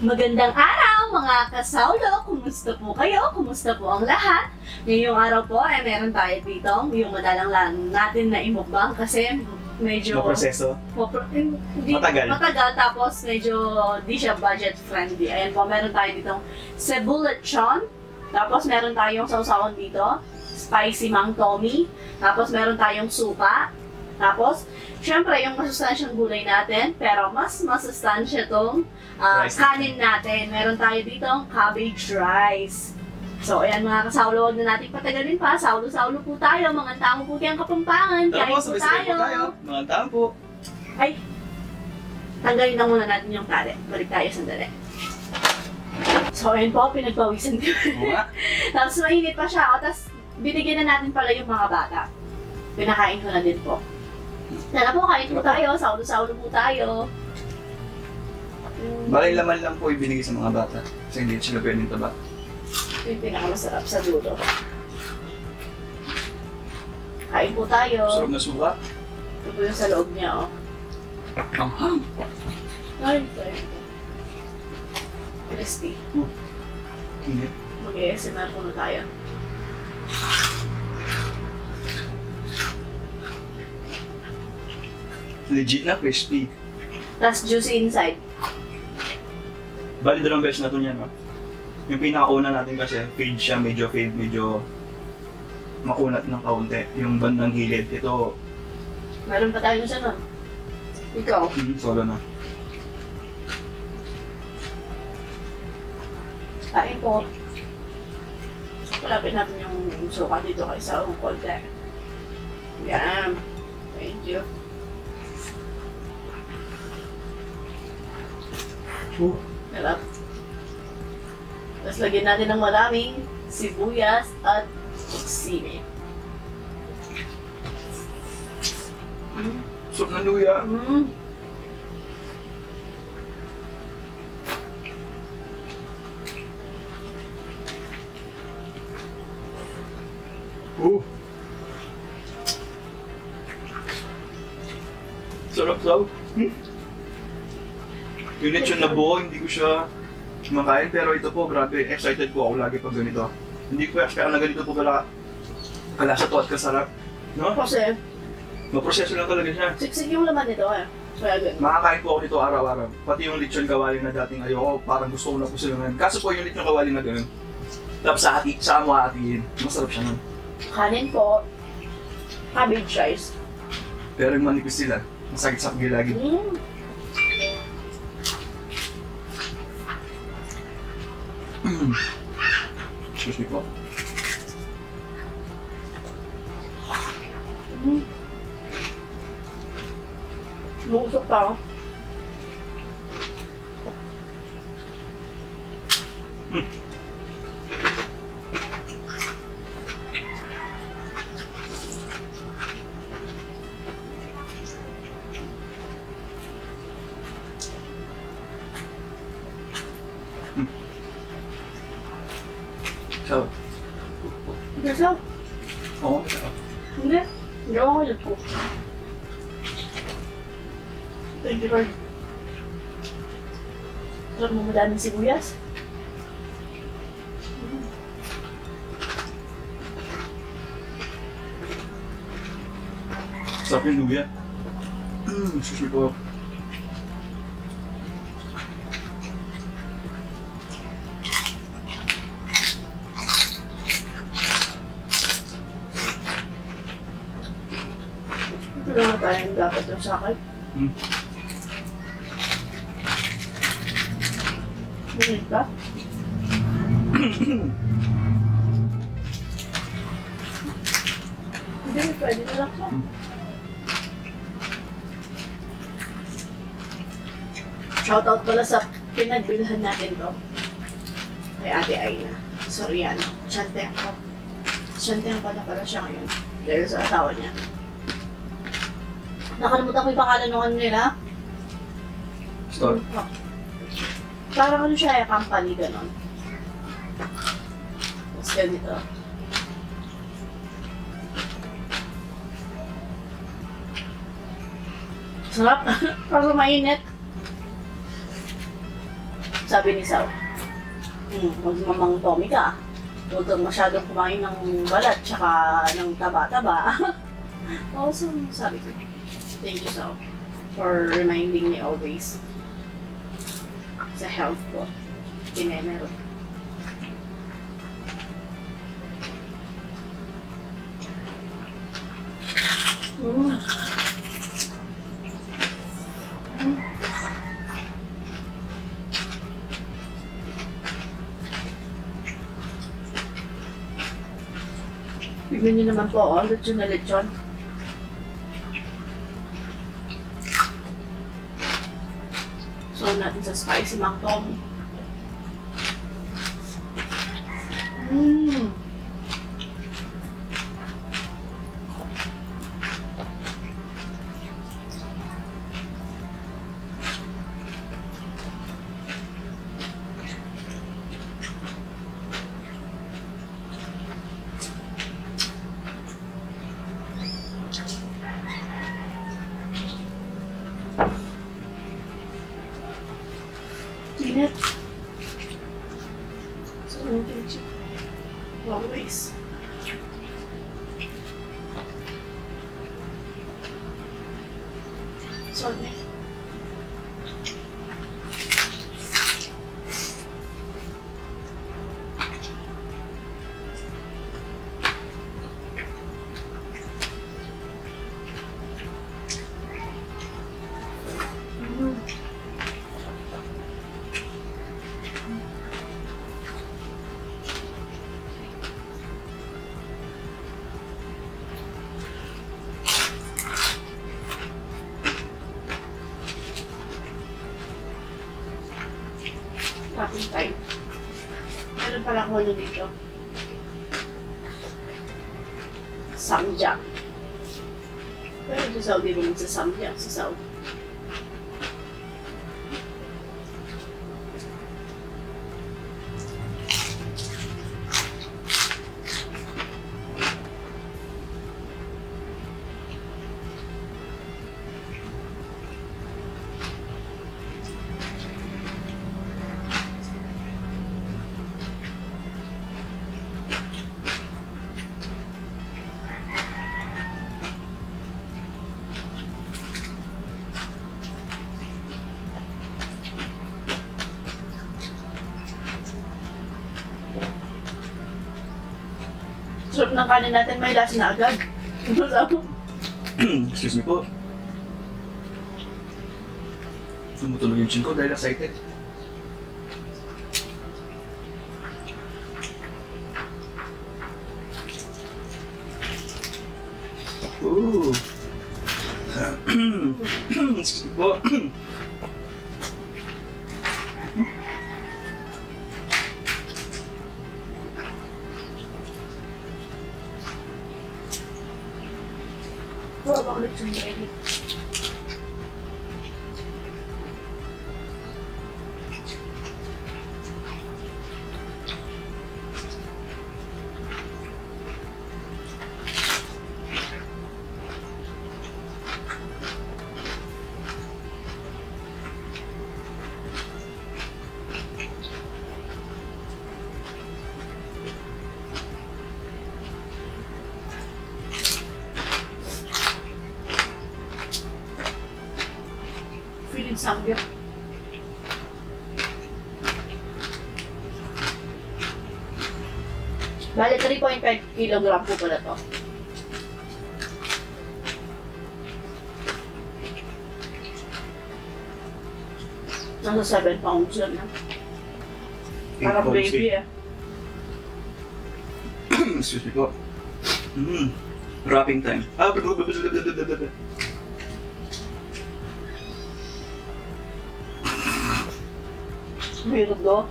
Magandang araw mga kasaulo! Kumusta po kayo? Kumusta po ang lahat? Ngayong araw po ay meron tayo dito yung madalang lang natin na imukbang kasi medyo proseso. Matagal tapos medyo di siya budget friendly. Ayan po, meron tayo ditong Cebu lechon. Tapos meron tayong sausawan dito, spicy Mang Tommy. Tapos meron tayong supa. Tapos, syempre, yung masustansyang gulay natin, pero mas masustansya itong kanin natin. Meron tayo dito cabbage rice. So, ayan mga kasaulo, huwag na natin patagalin pa. Saulo-saulo po tayo, mga tamo po kayang Kapampangan. Kain po tayo. Mga tamo po. Ay, tanggalin na muna natin yung tali. Balik tayo sandali. So, ayan po, pinagpawisan ko. Tapos mainit pa siya. Tapos, binigyan na natin pala yung mga bata. Pinakain ko na din po. Tara po, kain po tayo. Saulo-saulo po tayo. Bakit laman lang po ibinigay sa mga bata? Kasi hindi sila pwedeng taba. Ito yung pinakamasarap sa dulo. Kain po tayo. Sarap na suka. Ito po yung sa loob niya, oh. Anghang. Kain po tayo. Crispy. Hindi. Mag-ASMR po na tayo. Legit na crispy. Tapos juicy inside. Bali dalawang beses na ito niya, no? Yung pinakauna natin kasi, fade siya, medyo makunat ng kaunti. Yung bandang gilid, ito... Meron pa tayo siya nun. Ikaw? Solo na. Kain po. Palapit natin yung suka dito kaysa ang konti. Yan. Thank you. Sarap. Tapos lagyan natin ng maraming sibuyas at sili. Sarap ng luya. Sarap. Yung lechon na buo, hindi ko siya makain, pero ito po, grabe, excited po ako lagi pag ganito. Hindi ko kaya na ganito po kalasa to at kasarap. No? Kasi, maproseso lang talaga siya. siksik yung laman nito eh. Kaya ganun. Makakain po ako nito araw-araw. Pati yung lechon kawali na dating ayoko, parang gusto ko na po sila ngayon. Kaso po yung lechon kawali na ganun. Tapos sa amo hatiin, masarap siya nun. Kanin po, cabbage rice. Pero yung manipis sila, masakit sa pagilagi. Excuse me po. Busok pa ako. So, Gusto? oo. Hindi. Hindi ako ulit po. Thank you, Lord. Sarap mo madaming sibuyas. Sarap yung luya. Excuse me po. Ito naman tayong dapat yung sakit. Bunit ka? Hindi, pwede na lang siya. Shoutout pala sa pinagbilhan natin to. Kay Ate Aina. Soriano. Chanteng pa na pala siya ngayon. Dahil sa asawa niya. Nakalimutan ko yung pangalan ng ano nila. Store. Parang ano siya, company, gano'n. Tapos ganito. Sarap. Kaso mainit. Sabi ni Sao, magmamang Tommy ka. Huwag kang masyadong kumain ng balat tsaka ng taba-taba. Also, sabi ko, thank you, Sao, for reminding me always sa health ko. Tinemero. Tignan niyo naman po, lechon na lechon. So, natin sa spicy Mang Tommy. Init. So, always. Sorry. Tapos time. Meron pala ko ano dito. Samjang. Pero sa Saudi naman sa samjang sa Saudi. Sarap ng kanin natin, may lasa na agad. Excuse me po. Tumutunog yung chin ko dahil excited. Ooh. Excuse me po. Wala ba ulit yung ready? Feeling samgyup. Bale, 3.5 kilogram po pala to. Nasa 7 pounds yun na. Parang baby eh. Excuse me po. Wrapping time. Meron do.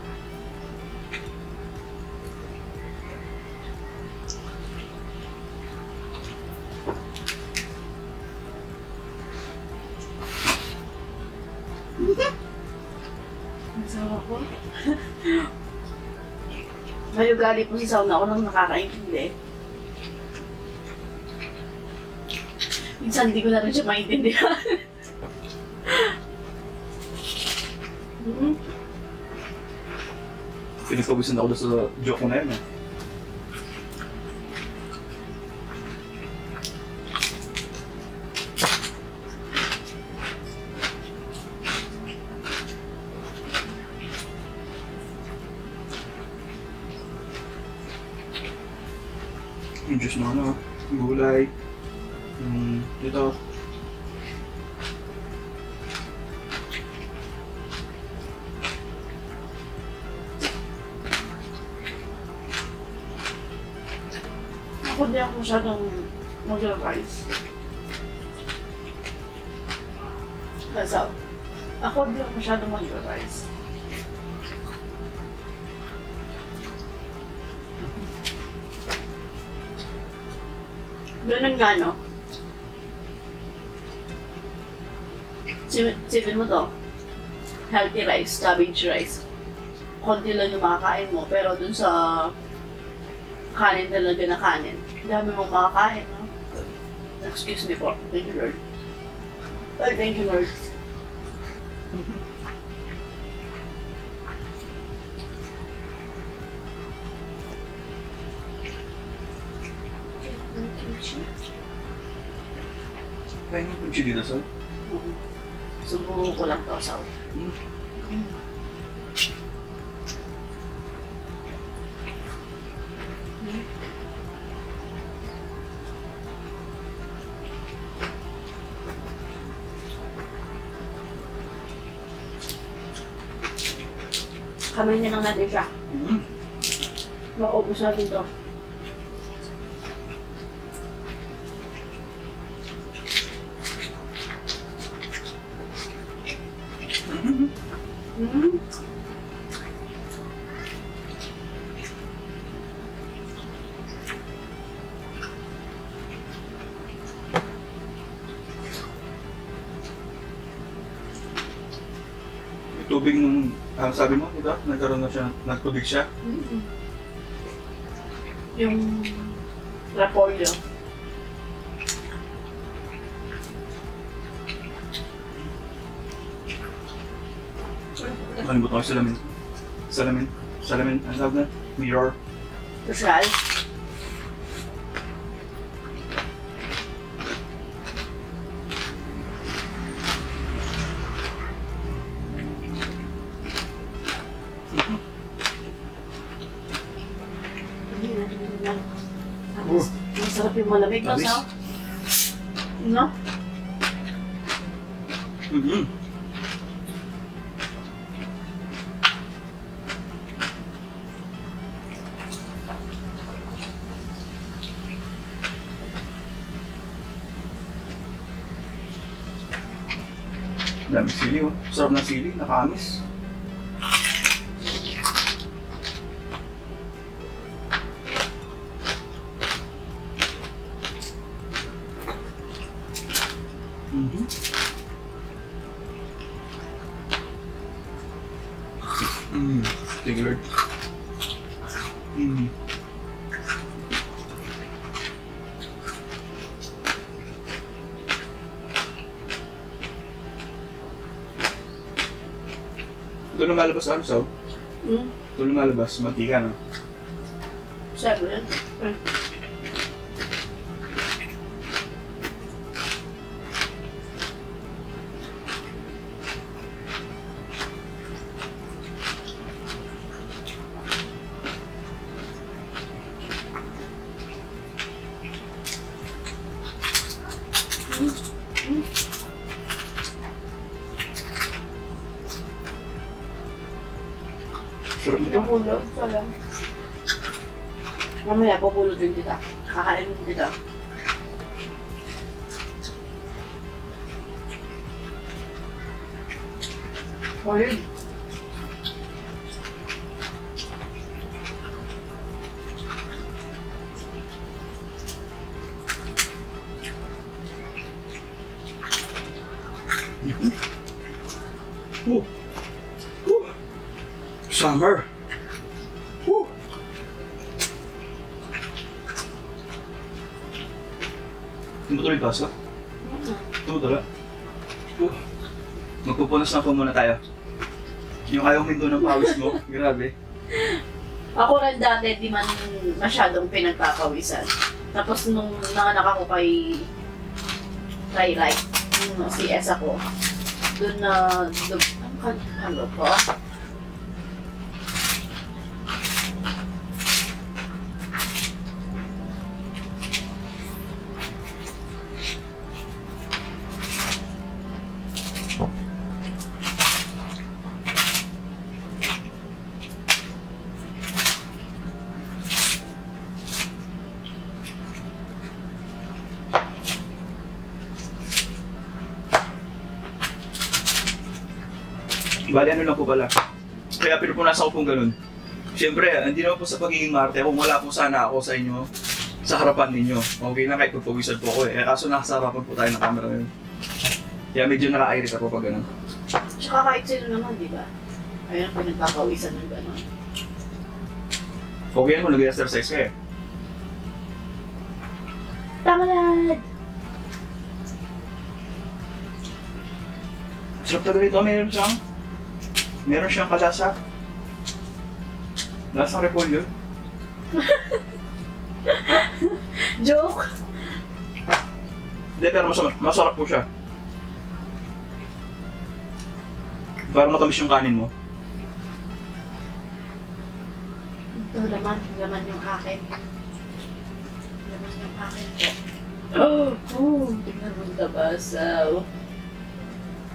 Nasawa ko. May ugali po si Sauna ako nang nakakaintindi. Minsan hindi ko na rin siya maintindihan. Pinagpawisan ako doon sa joke ko na yun eh. Yung juice na ano, gulay, ito. Ako di ako masyadong mag-rice. Kasi ako di ako masyadong mag-rice. Ganun gano? Sipin mo to, healthy rice, cabbage rice. Konti lang yung makakain mo, pero dun sa kanin talaga na kanin, dami mong makakain, no? Excuse me po. Thank you, Lord. Ay, thank you, Lord. Kaya yung kimchi dito, sir? Subuho ko lang to sa kamay niya lang natin siya. Maubos natin to. Tubig nung, sabi mo, ito, nagkaroon na siya, nagtubig siya. Yung repolyo. Nalimutan ko yung salamin. Salamin, ang tawag na? Mirror. Social. Masarap yung malamig no, sa? No? Dami sili, oh. Sarap ng sili, nakaamis. Thank you, Lord. Ito lumalabas ano, Saw? Ito lumalabas, mantika, no? Siyempre. Sarap nito. Napulot. Salam. Mamaya, pupulot din kita. Kakain din kita. Solid. Summer. Tumutuloy yung baso? Tumutuloy? Magpupunas na po muna tayo. Yung ayaw minto ng pawis mo, grabe. Ako rin dati, di man masyadong pinagpapawisan. Tapos nung nanganak ako kay Rai, nung CS ako, doon na, ano po? Bali, ano lang po pala. Kaya pinupunasan ko pong ganun. Siyempre, hindi naman po sa pagiging marte. Kung wala po sana ako sa inyo, sa harapan ninyo. Okay lang kahit pagpawisan po ako eh. Kaso nasa harapan po tayo ng camera ngayon. Kaya medyo naka-irita po pag ganun. Tsaka kahit sino naman, di ba? Ayun, pinagpapawisan ng gano'n. Okay yan kung nag-exercise ka eh. Tamalad! Sarap talaga ito. Meron siyang kalasa. Lasang repolyo. Joke! Hindi, pero masarap po siya. Parang matamis yung kanin mo. Ito laman yung akin. Laman yung akin po. Tingnan mo tabasaw.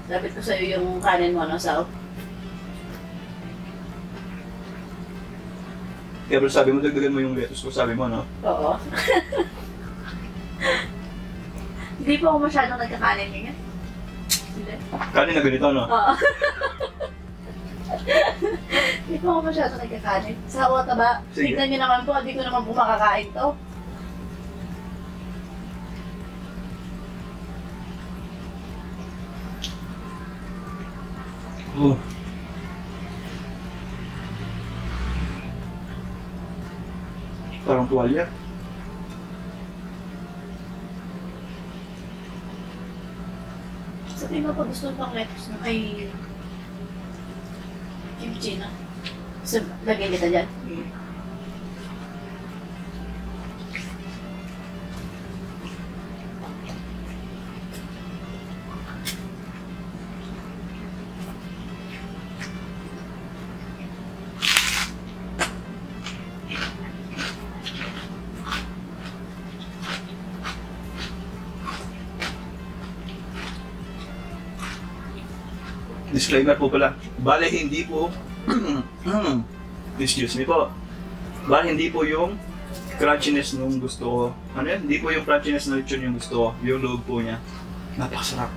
Dapat ko sa'yo yung kanin mo, no, Saw? Kaya pero sabi mo, dagdagan mo yung lettuce ko, sabi mo, no? Oo. Hindi po ako masyadong nagkakanin ngayon. Hindi. Kanin na ganito, no? Oo. Hindi po ako masyadong nagkakanin. Sa ako taba, Sige. tignan niyo naman po, hindi ko naman po makakain to. Oh. Parang tuwalya. Sa tingin ko gusto pang lettuce na ay kimchi na. So, lagyan kita dyan. Disclaimer po pala. Bale, hindi po excuse me po. Bale, hindi po yung crunchiness nung gusto ko. Ano yan? Hindi po yung crunchiness na lechon yung gusto ko. Yung loob po niya. Napakasarap.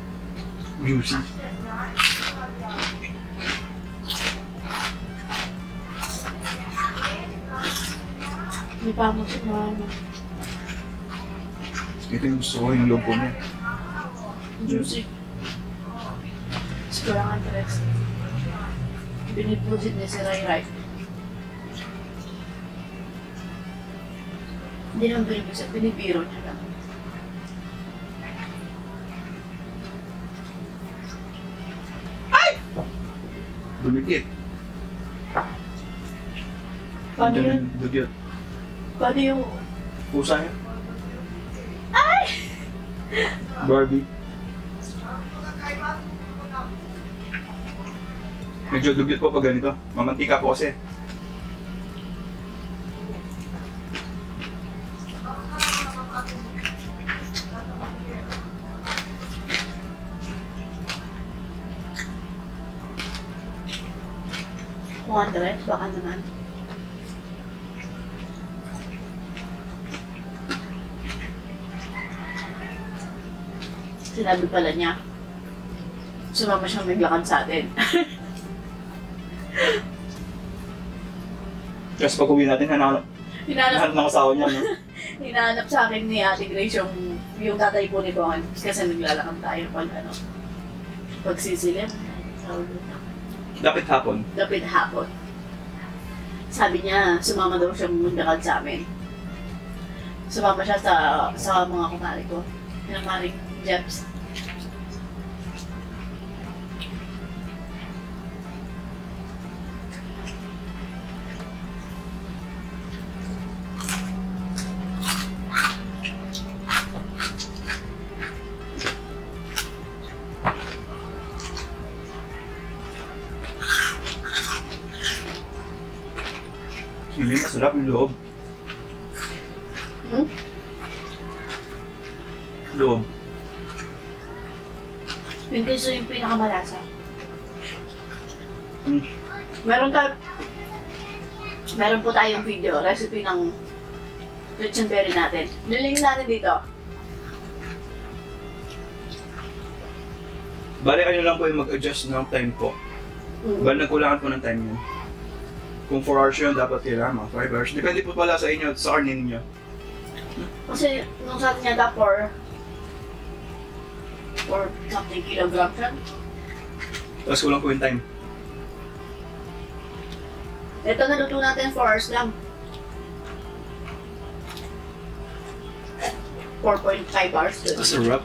Juicy. May pamo sa mga Ito yung gusto ko, yung loob po niya. juicy. Kurang Andres. Binipudit niya si Rai. Hindi naman binipudit, binipiro niya lang. Dumikit. Paano yun? Dugyot. Paano yung... Pusa niya. Ay! Barbie. Medyo dugyot po pag ganito. Mamantika po kasi. Kung Andres, baka naman. Sinabi pala niya, sumama siyang naglakad sa atin. Tapos pag uwi natin, hanap ng asawa niya, no? Hinahanap sa akin ni Ate Grace yung tatay po ni Bongan kasi naglalakad tayo pag ano, pagsisilim. Dapat hapon. Dapit hapon. Sabi niya, sumama daw siyang maglakad sa amin. Sumama siya sa mga kumari ko. Yung maring Jeps. Hindi masarap yung loob. Hmm? Loob. Yung queso yung pinakamalasa. Hmm. Meron po tayong video, recipe ng lechon berry natin. Nilink natin dito. Bale kayo lang po yung mag-adjust ng time po. Bale nagkulangan po ng time yun. Kung 4 hours yun, dapat kailangan mga 5 hours. Depende po pala sa inyo at sa karne ninyo. Kasi nung sa atin yata for something kilogram siya. Tapos kulang po yung time. Ito naluto natin 4 hours lang. 4.5 hours dun. Masarap.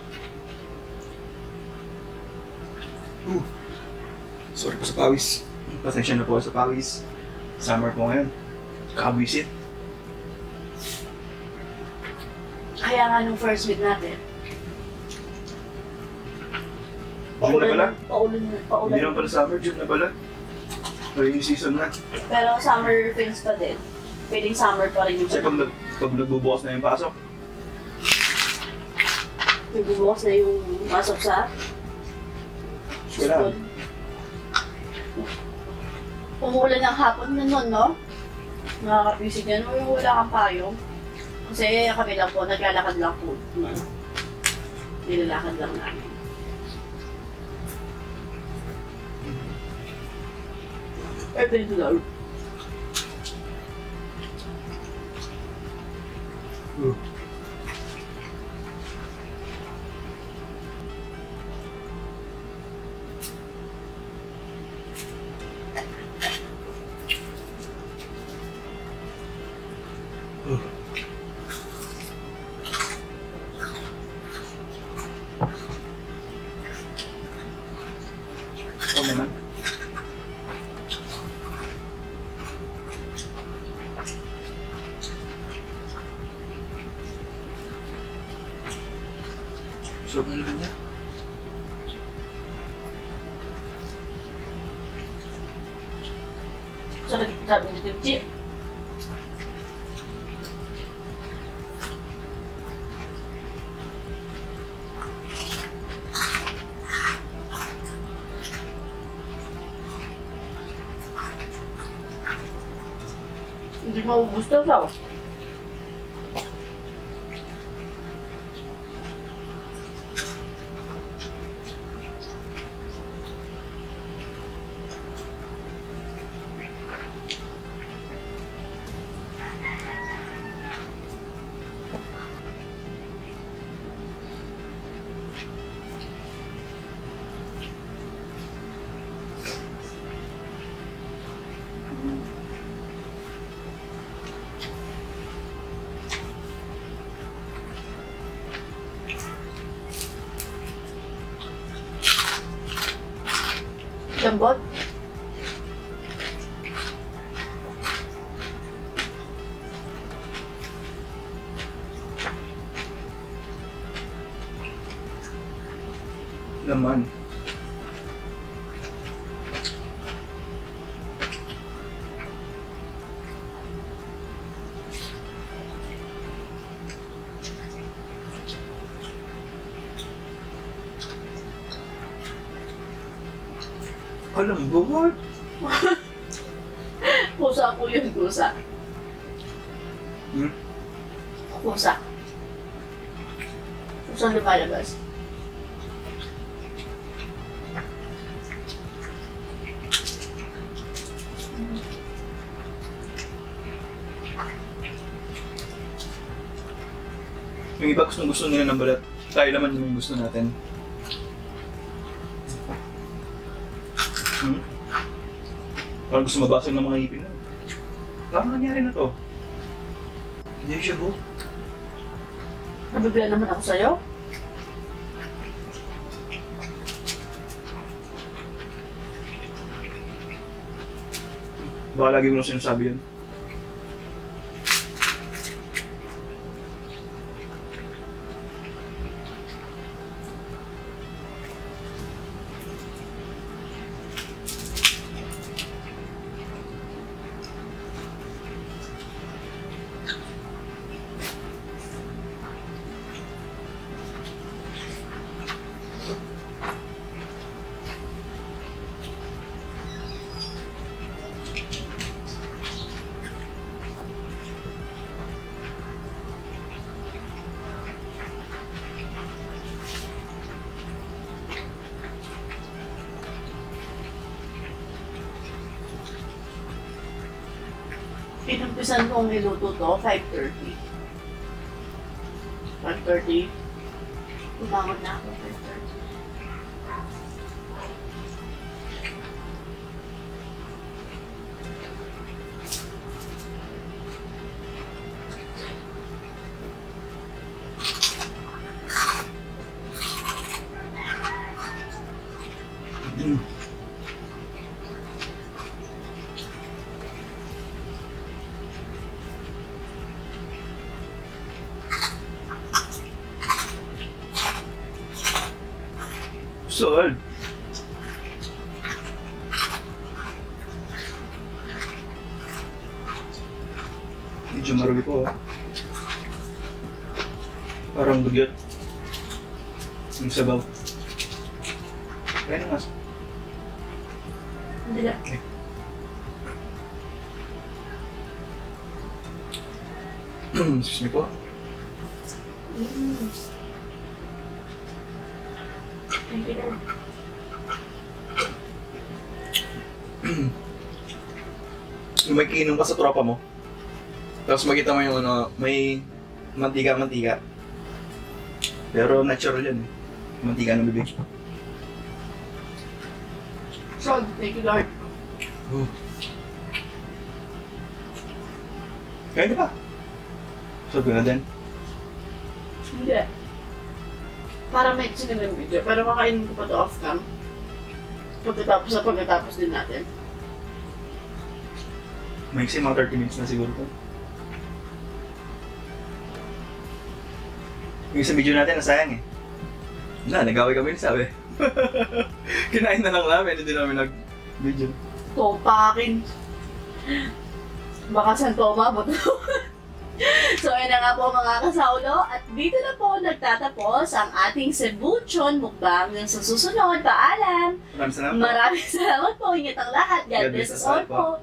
Sorry po sa pawis. Pasensya na po sa pawis. Summer po ngayon. Kawisit. Kaya nga nung first week natin. June na pala? Paulan. Hindi naman pala summer, June na pala. Rainy season na. Pero summer feels pa din. Pwedeng summer pa rin yung Kasi pag nagbubukas na yung pasok, nagbubukas na yung pasok sa eskwelahan. Umulan ng hapon na nun, no? Nakakapisig yan. Wala kang payong. Kasi kami lang po, naglalakad lang po. Nilalakad lang namin. Every day. Oo naman. Sarap na naman niya. Sabi ni Kimchi. Hindi maubos daw siya. Lambot. Laman. Alam buhat. Pusa po yun, pusa. Hmm? Pusa. Pusa lumalabas. Yung iba gusto nila ng balat. Tayo naman yung gusto natin. Parang gusto mabasag ng mga ngipin na. Paano nangyari na to? Hindi siya po. Nabigla naman ako sa'yo. Baka lagi mo na sinasabi yun. Inumpisan kong niluto to, 5:30. 5:30. Umahon na ako, 5:30. Saan? Medyo marumi po. Parang dugyot. Yung sabaw. Kaya na mas. Hindi na. Okay. Excuse me po. Thank you, Lord. Yung may kiinom ka sa tropa mo, tapos makita mo yung ano, may mantika-mantika. Pero natural yan eh. Mantika ng bibig. So, thank you, Lord. Kaya di ba? So, gano'n din. Hindi. Para may sinimim video, pero makainin ko pa to off-cam. Pagkatapos din natin. May mga 30 minutes na siguro to. Yung sa video natin, nasayang eh. Nag-away kami, sabi. Kinain na lang namin, hindi namin nag-video. Topakin. Baka saan to umabot. So, ayun na nga po mga kasaulo, at dito na po nagtatapos ang ating Cebuchon mukbang. Sa susunod, paalam! Maraming salamat. Maraming salamat po, ingat ang lahat. God bless us all po.